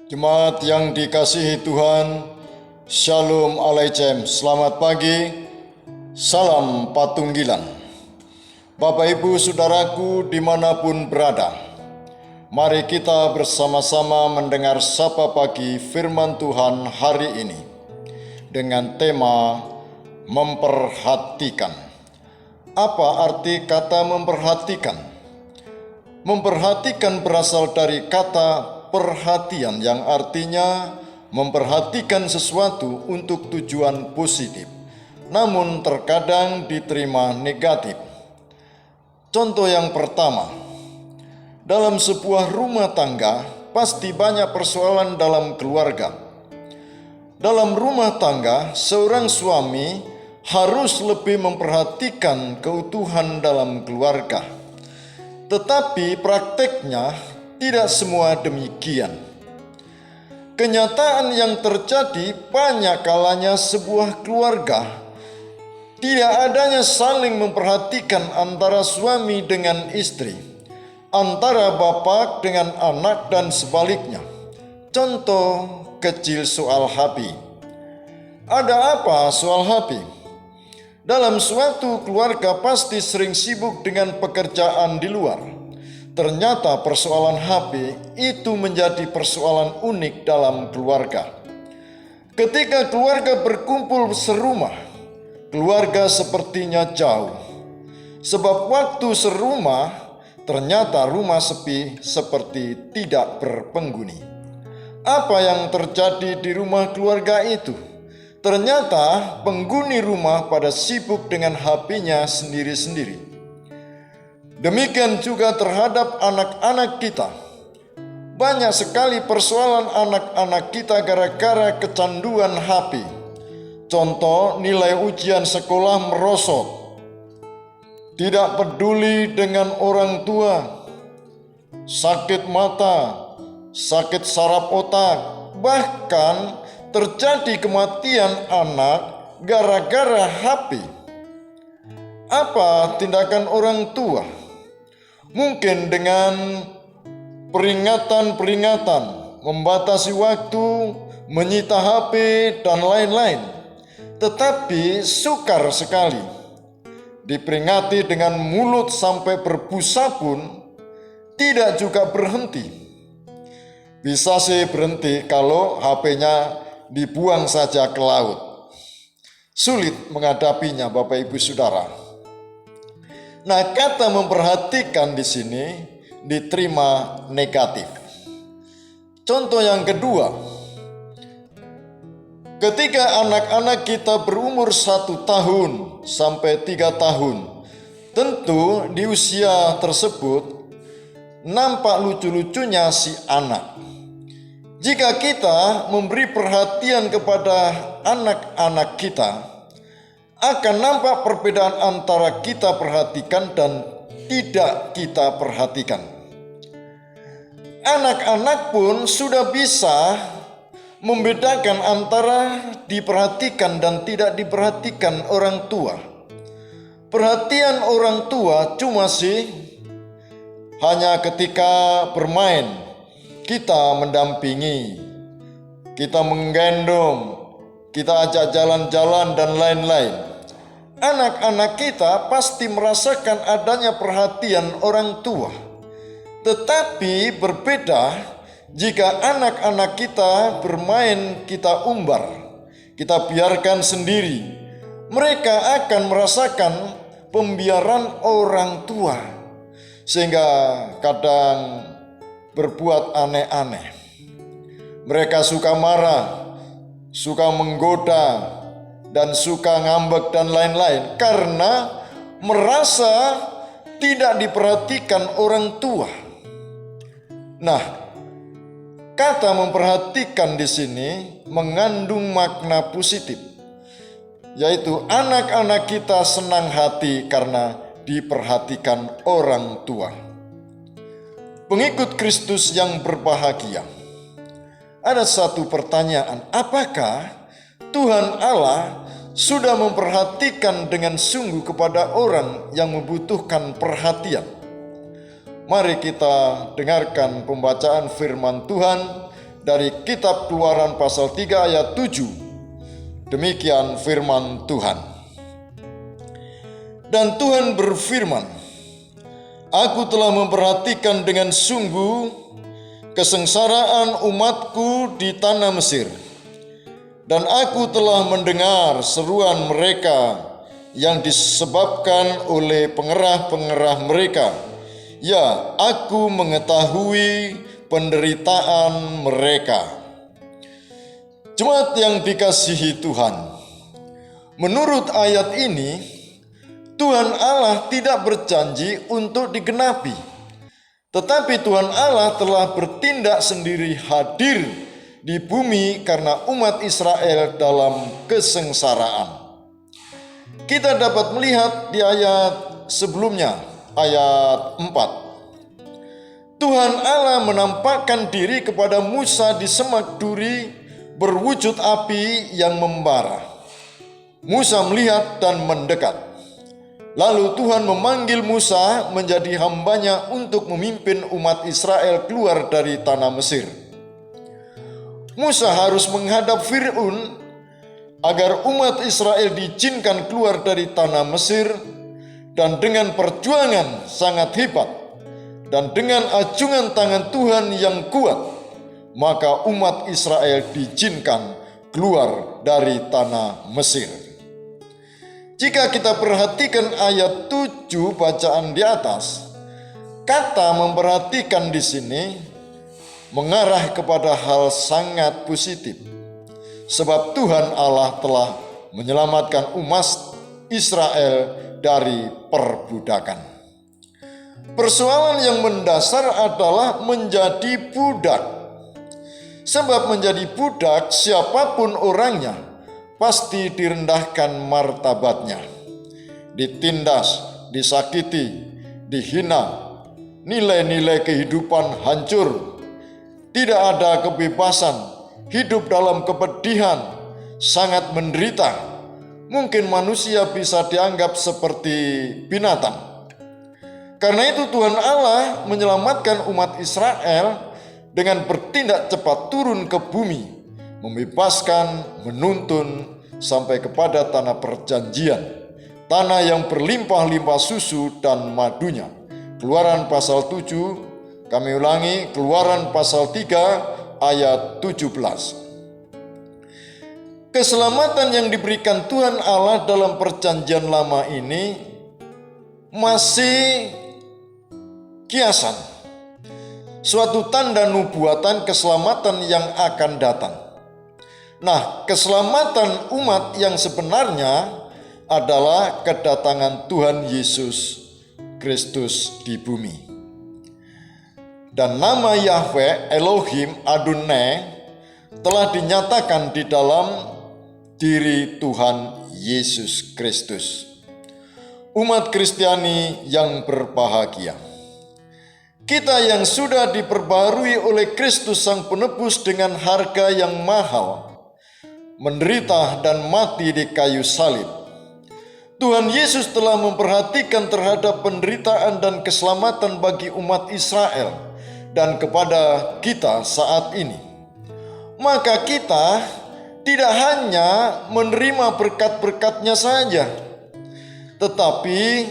Jemaat yang dikasihi Tuhan, Shalom Aleichem, selamat pagi, salam Patunggilan. Bapak Ibu Saudaraku dimanapun berada, mari kita bersama-sama mendengar Sapa Pagi firman Tuhan hari ini dengan tema memperhatikan. Apa arti kata memperhatikan? Memperhatikan berasal dari kata perhatian yang artinya memperhatikan sesuatu untuk tujuan positif, namun terkadang diterima negatif. Contoh yang pertama, dalam sebuah rumah tangga pasti banyak persoalan dalam keluarga. Dalam rumah tangga, seorang suami harus lebih memperhatikan keutuhan dalam keluarga. Tetapi prakteknya tidak semua demikian. Kenyataan yang terjadi banyak kalanya sebuah keluarga tidak adanya saling memperhatikan antara suami dengan istri, antara bapak dengan anak dan sebaliknya. Contoh kecil soal HP. Ada apa soal HP? Dalam suatu keluarga pasti sering sibuk dengan pekerjaan di luar. Ternyata persoalan HP itu menjadi persoalan unik dalam keluarga. Ketika keluarga berkumpul serumah, keluarga sepertinya jauh. Sebab waktu serumah, ternyata rumah sepi seperti tidak berpenghuni. Apa yang terjadi di rumah keluarga itu? Ternyata penghuni rumah pada sibuk dengan HP-nya sendiri-sendiri. Demikian juga terhadap anak-anak kita. Banyak sekali persoalan anak-anak kita gara-gara kecanduan HP. Contoh, nilai ujian sekolah merosot. Tidak peduli dengan orang tua. Sakit mata, sakit saraf otak. Bahkan terjadi kematian anak gara-gara HP. Apa tindakan orang tua? Mungkin dengan peringatan-peringatan, membatasi waktu, menyita HP, dan lain-lain. Tetapi sukar sekali. Diperingati dengan mulut sampai berbusa pun tidak juga berhenti. Bisa sih berhenti kalau HP-nya dibuang saja ke laut. Sulit menghadapinya Bapak Ibu Saudara. Nah, kata memperhatikan di sini diterima negatif. Contoh yang kedua, ketika anak-anak kita berumur 1 tahun sampai 3 tahun, tentu di usia tersebut nampak lucu-lucunya si anak. Jika kita memberi perhatian kepada anak-anak kita, akan nampak perbedaan antara kita perhatikan dan tidak kita perhatikan. Anak-anak pun sudah bisa membedakan antara diperhatikan dan tidak diperhatikan orang tua. Perhatian orang tua cuma sih hanya ketika bermain, kita mendampingi, kita menggendong, kita ajak jalan-jalan dan lain-lain. Anak-anak kita pasti merasakan adanya perhatian orang tua. Tetapi berbeda jika anak-anak kita bermain, kita umbar, kita biarkan sendiri. Mereka akan merasakan pembiaran orang tua, sehingga kadang berbuat aneh-aneh. Mereka suka marah, suka menggoda, dan suka ngambek dan lain-lain karena merasa tidak diperhatikan orang tua. Nah, kata memperhatikan di sini mengandung makna positif, yaitu anak-anak kita senang hati karena diperhatikan orang tua. Pengikut Kristus yang berbahagia, ada satu pertanyaan, apakah Tuhan Allah sudah memperhatikan dengan sungguh kepada orang yang membutuhkan perhatian? Mari kita dengarkan pembacaan firman Tuhan dari kitab Keluaran pasal 3 ayat 7. Demikian firman Tuhan. Dan Tuhan berfirman, Aku telah memperhatikan dengan sungguh kesengsaraan umatku di tanah Mesir, dan aku telah mendengar seruan mereka yang disebabkan oleh pengerah-pengerah mereka. Ya, aku mengetahui penderitaan mereka. Jemaat yang dikasihi Tuhan, menurut ayat ini, Tuhan Allah tidak berjanji untuk digenapi, tetapi Tuhan Allah telah bertindak sendiri hadir di bumi karena umat Israel dalam kesengsaraan. Kita dapat melihat di ayat sebelumnya, ayat 4. Tuhan Allah menampakkan diri kepada Musa di semak duri berwujud api yang membara. Musa melihat dan mendekat. Lalu Tuhan memanggil Musa menjadi hambanya untuk memimpin umat Israel keluar dari tanah Mesir. Musa harus menghadap Fir'aun agar umat Israel diizinkan keluar dari tanah Mesir, dan dengan perjuangan sangat hebat dan dengan acungan tangan Tuhan yang kuat, maka umat Israel diizinkan keluar dari tanah Mesir. Jika kita perhatikan ayat 7 bacaan di atas, kata memperhatikan di sini mengarah kepada hal sangat positif. Sebab Tuhan Allah telah menyelamatkan umat Israel dari perbudakan. Persoalan yang mendasar adalah menjadi budak. Sebab menjadi budak, siapapun orangnya pasti direndahkan martabatnya, ditindas, disakiti, dihina, nilai-nilai kehidupan hancur, tidak ada kebebasan, hidup dalam kepedihan, sangat menderita. Mungkin manusia bisa dianggap seperti binatang. Karena itu Tuhan Allah menyelamatkan umat Israel dengan bertindak cepat turun ke bumi, membebaskan, menuntun sampai kepada tanah perjanjian, tanah yang berlimpah-limpah susu dan madunya. Keluaran pasal 7, kami ulangi, Keluaran pasal 3 ayat 17. Keselamatan yang diberikan Tuhan Allah dalam perjanjian lama ini masih kiasan, suatu tanda nubuatan keselamatan yang akan datang. Nah, keselamatan umat yang sebenarnya adalah kedatangan Tuhan Yesus Kristus di bumi. Dan nama Yahweh Elohim Adonai telah dinyatakan di dalam diri Tuhan Yesus Kristus. Umat Kristiani yang berbahagia, kita yang sudah diperbarui oleh Kristus Sang Penebus dengan harga yang mahal, menderita dan mati di kayu salib. Tuhan Yesus telah memperhatikan terhadap penderitaan dan keselamatan bagi umat Israel dan kepada kita saat ini. Maka kita tidak hanya menerima berkat-berkat-Nya saja, tetapi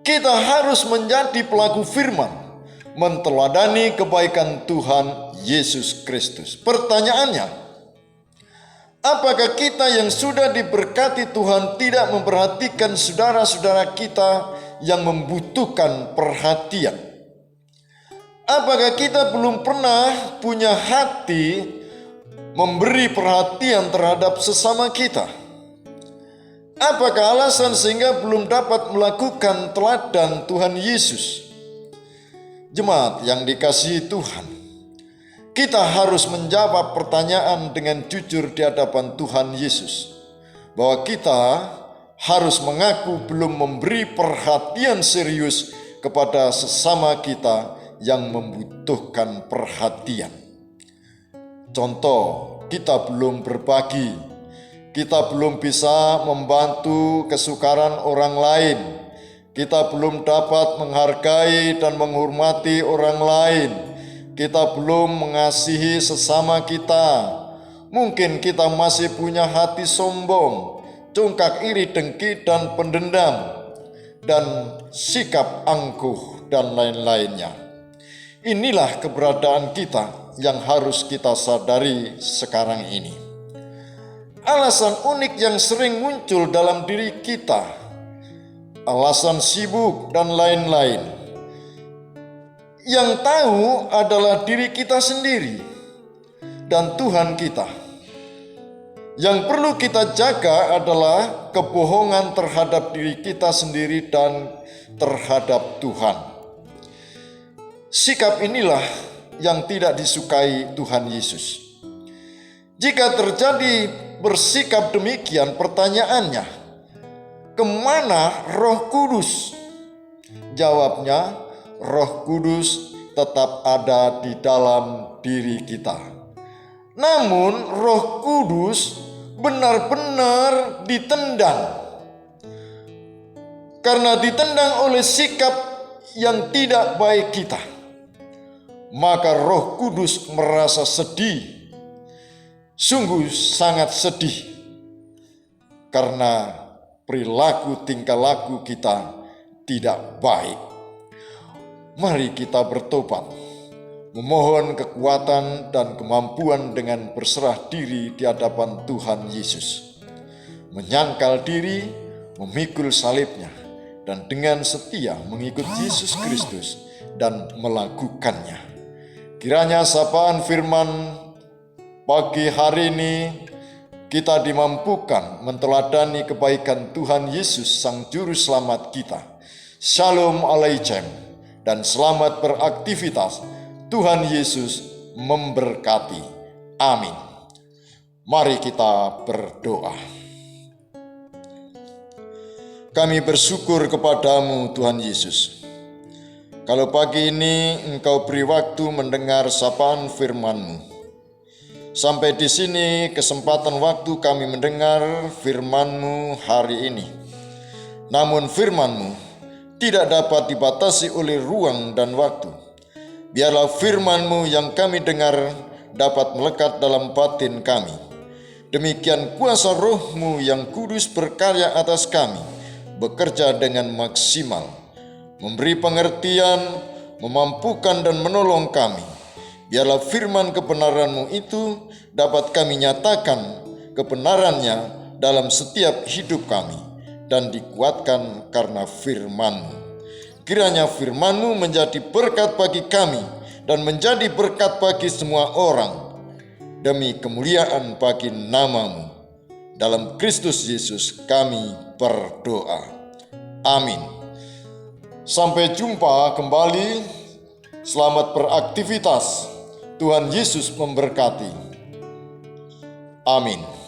kita harus menjadi pelaku firman, menteladani kebaikan Tuhan Yesus Kristus. Pertanyaannya, apakah kita yang sudah diberkati Tuhan tidak memperhatikan saudara-saudara kita yang membutuhkan perhatian? Apakah kita belum pernah punya hati memberi perhatian terhadap sesama kita? Apakah alasan sehingga belum dapat melakukan teladan Tuhan Yesus? Jemaat yang dikasihi Tuhan, kita harus menjawab pertanyaan dengan jujur di hadapan Tuhan Yesus, bahwa kita harus mengaku belum memberi perhatian serius kepada sesama kita yang membutuhkan perhatian. Contoh, kita belum berbagi, kita belum bisa membantu kesukaran orang lain, kita belum dapat menghargai dan menghormati orang lain, kita belum mengasihi sesama kita. Mungkin kita masih punya hati sombong, congkak iri, dengki, dan pendendam, dan sikap angkuh, dan lain-lainnya. Inilah keberadaan kita yang harus kita sadari sekarang ini. Alasan unik yang sering muncul dalam diri kita, alasan sibuk, dan lain-lain. Yang tahu adalah diri kita sendiri dan Tuhan kita. Yang perlu kita jaga adalah kebohongan terhadap diri kita sendiri dan terhadap Tuhan. Sikap inilah yang tidak disukai Tuhan Yesus. Jika terjadi bersikap demikian, pertanyaannya, kemana Roh Kudus? Jawabnya, Roh Kudus tetap ada di dalam diri kita. Namun Roh Kudus benar-benar ditendang. Karena ditendang oleh sikap yang tidak baik kita, maka Roh Kudus merasa sedih, sungguh sangat sedih, karena perilaku tingkah laku kita tidak baik. Mari kita bertobat, memohon kekuatan dan kemampuan dengan berserah diri di hadapan Tuhan Yesus, menyangkal diri, memikul salibnya, dan dengan setia mengikut Yesus Kristus dan melakukannya. Kiranya sapaan firman pagi hari ini kita dimampukan menteladani kebaikan Tuhan Yesus Sang Juru Selamat kita. Shalom Aleichem dan selamat beraktivitas. Tuhan Yesus memberkati. Amin. Mari kita berdoa. Kami bersyukur kepadamu Tuhan Yesus. Kalau pagi ini Engkau beri waktu mendengar sapaan firman-Mu. Sampai di sini kesempatan waktu kami mendengar firman-Mu hari ini. Namun firman-Mu tidak dapat dibatasi oleh ruang dan waktu. Biarlah firman-Mu yang kami dengar dapat melekat dalam batin kami. Demikian kuasa Roh-Mu yang kudus berkarya atas kami, bekerja dengan maksimal, memberi pengertian, memampukan dan menolong kami. Biarlah firman kebenaran-Mu itu dapat kami nyatakan kebenarannya dalam setiap hidup kami dan dikuatkan karena firman-Mu. Kiranya firman-Mu menjadi berkat bagi kami dan menjadi berkat bagi semua orang, demi kemuliaan bagi nama-Mu. Dalam Kristus Yesus kami berdoa. Amin. Sampai jumpa kembali. Selamat beraktivitas. Tuhan Yesus memberkati. Amin.